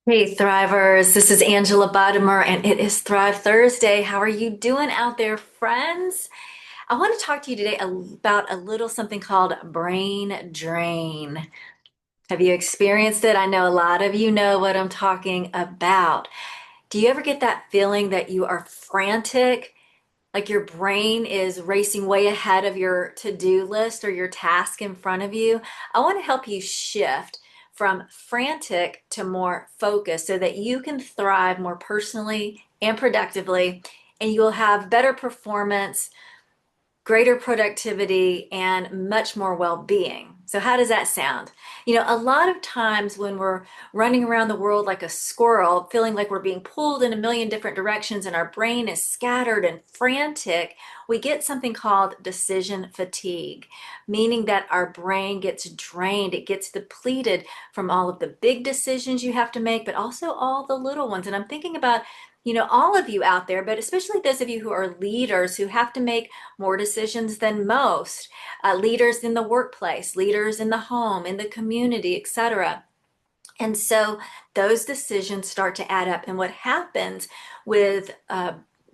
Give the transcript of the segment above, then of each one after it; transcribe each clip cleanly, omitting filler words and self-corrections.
Hey Thrivers, this is Angela Buttimer and it is Thrive Thursday. How are you doing out there, friends? I want to talk to you today about a little something called brain drain. Have you experienced it? I know a lot of you know what I'm talking about. Do you ever get that feeling that you are frantic, like your brain is racing way ahead of your to-do list or your task in front of you? I want to help you shift from frantic to more focused so that you can thrive more personally and productively, and you'll have better performance, greater productivity, and much more well-being. So how does that sound? A lot of times when we're running around the world like a squirrel, feeling like we're being pulled in a million different directions and our brain is scattered and frantic, we get something called decision fatigue, meaning that our brain gets drained, it gets depleted from all of the big decisions you have to make, but also all the little ones. And I'm thinking about all of you out there, but especially those of you who are leaders who have to make more decisions than most, leaders in the workplace, leaders in the home, in the community, etc. And so those decisions start to add up. And what happens with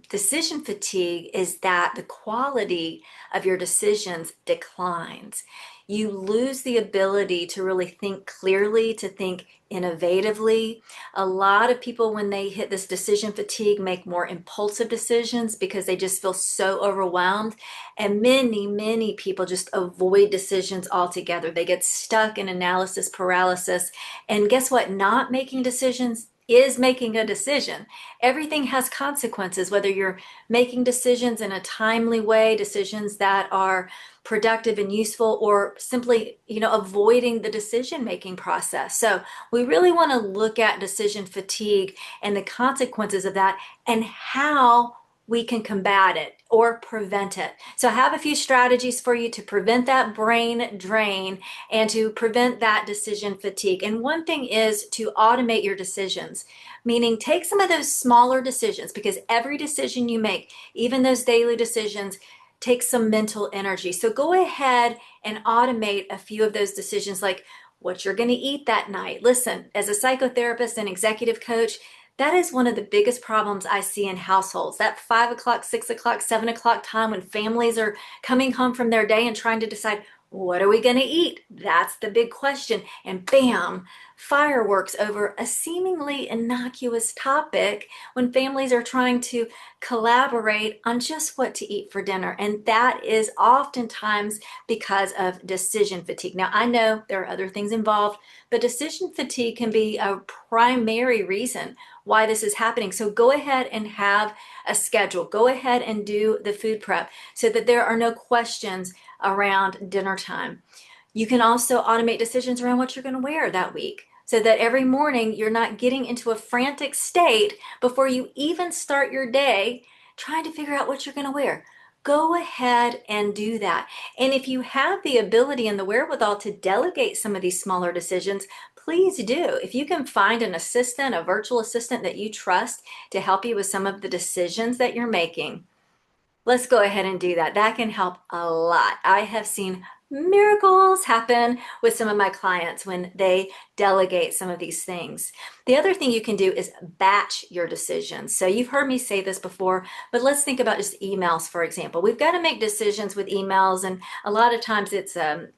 decision fatigue is that the quality of your decisions declines. You lose the ability to really think clearly, to think innovatively. A lot of people, when they hit this decision fatigue, make more impulsive decisions because they just feel so overwhelmed. And many people just avoid decisions altogether. They get stuck in analysis paralysis. And guess what? Not making decisions is making a decision. Everything has consequences, whether you're making decisions in a timely way, decisions that are productive and useful, or simply, avoiding the decision-making process. So we really want to look at decision fatigue and the consequences of that and how we can combat it or prevent it. So I have a few strategies for you to prevent that brain drain and to prevent that decision fatigue. And one thing is to automate your decisions, meaning take some of those smaller decisions, because every decision you make, even those daily decisions, take some mental energy. So go ahead and automate a few of those decisions, like what you're going to eat that night. Listen, as a psychotherapist and executive coach, that is one of the biggest problems I see in households. That 5 o'clock, 6 o'clock, 7 o'clock time when families are coming home from their day and trying to decide, what are we going to eat? That's the big question. And bam, fireworks over a seemingly innocuous topic when families are trying to collaborate on just what to eat for dinner. And that is oftentimes because of decision fatigue. Now, I know there are other things involved, but decision fatigue can be a primary reason why this is happening. So go ahead and have a schedule. Go ahead and do the food prep so that there are no questions around dinner time. You can also automate decisions around what you're going to wear that week so that every morning you're not getting into a frantic state before you even start your day trying to figure out what you're going to wear. Go ahead and do that. And if you have the ability and the wherewithal to delegate some of these smaller decisions, please do. If you can find an assistant, a virtual assistant that you trust to help you with some of the decisions that you're making, let's go ahead and do that. That can help a lot. I have seen miracles happen with some of my clients when they delegate some of these things. The other thing you can do is batch your decisions. So you've heard me say this before, but let's think about just emails, for example. We've got to make decisions with emails, and a lot of times it's a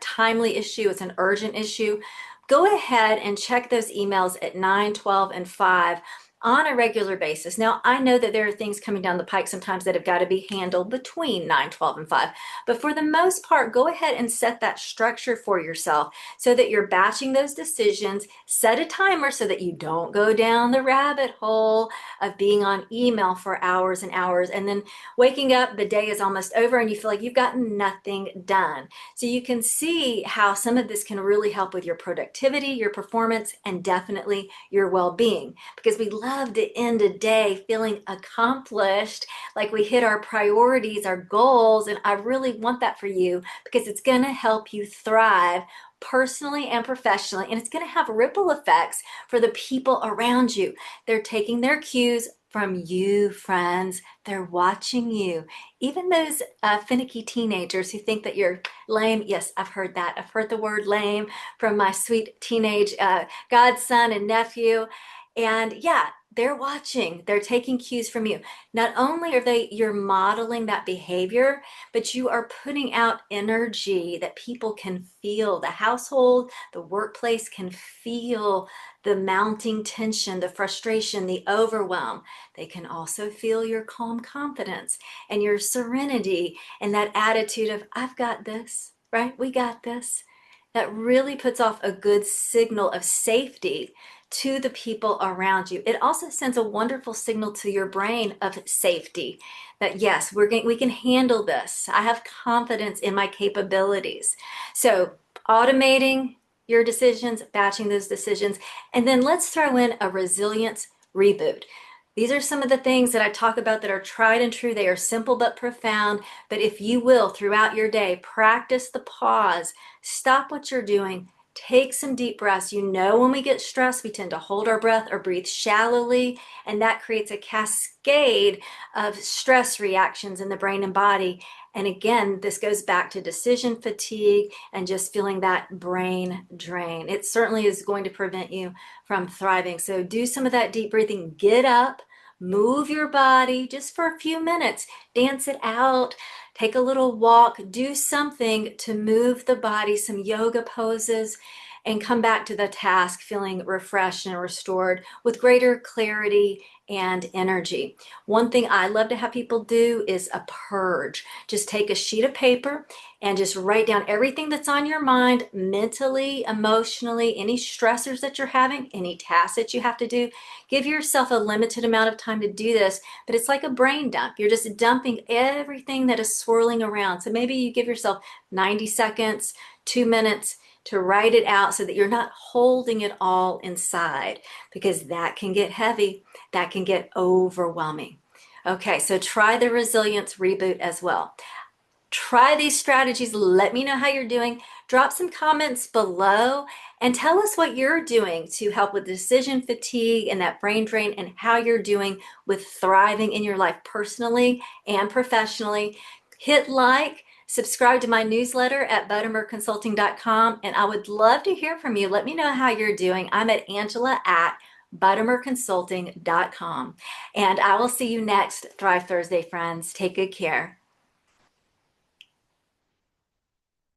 timely issue, it's an urgent issue. Go ahead and check those emails at 9, 12, and 5 on a regular basis. Now, I know that there are things coming down the pike sometimes that have got to be handled between 9, 12, and 5. But for the most part, go ahead and set that structure for yourself so that you're batching those decisions. Set a timer so that you don't go down the rabbit hole of being on email for hours and hours, and then waking up, the day is almost over, and you feel like you've gotten nothing done. So you can see how some of this can really help with your productivity, your performance, and definitely your well-being, because we love to end a day feeling accomplished, like we hit our priorities, our goals, and I really want that for you because it's going to help you thrive personally and professionally, and it's going to have ripple effects for the people around you. They're taking their cues from you, friends. They're watching you. Even those finicky teenagers who think that you're lame. Yes, I've heard that. I've heard the word lame from my sweet teenage godson and nephew. And yeah, they're watching. They're taking cues from you. Not only are you're modeling that behavior, but you are putting out energy that people can feel. The household, the workplace can feel the mounting tension, the frustration, the overwhelm. They can also feel your calm confidence and your serenity and that attitude of, I've got this, right? We got this. That really puts off a good signal of safety to the people around you. It also sends a wonderful signal to your brain of safety that yes, we can handle this. I have confidence in my capabilities. So automating your decisions, batching those decisions, and then let's throw in a resilience reboot. These are some of the things that I talk about that are tried and true. They are simple but profound. But if you will, throughout your day, practice the pause, stop what you're doing, take some deep breaths. You know, when we get stressed, we tend to hold our breath or breathe shallowly, and that creates a cascade of stress reactions in the brain and body. And again, this goes back to decision fatigue and just feeling that brain drain. It certainly is going to prevent you from thriving. So do some of that deep breathing, get up, move your body just for a few minutes, dance it out, take a little walk, do something to move the body, some yoga poses, and come back to the task feeling refreshed and restored with greater clarity and energy. One thing I love to have people do is a purge. Just take a sheet of paper and just write down everything that's on your mind mentally, emotionally, any stressors that you're having, any tasks that you have to do. Give yourself a limited amount of time to do this, but it's like a brain dump. You're just dumping everything that is swirling around. So maybe you give yourself 90 seconds, 2 minutes to write it out so that you're not holding it all inside, because that can get heavy, that can get overwhelming. Okay, so try the resilience reboot as well. Try these strategies. Let me know how you're doing. Drop some comments below and tell us what you're doing to help with decision fatigue and that brain drain, and how you're doing with thriving in your life personally and professionally. Hit like, subscribe to my newsletter at buttimerconsulting.com, and I would love to hear from you. Let me know how you're doing. I'm at Angela@buttimerconsulting.com, and I will see you next Thrive Thursday, friends. Take good care.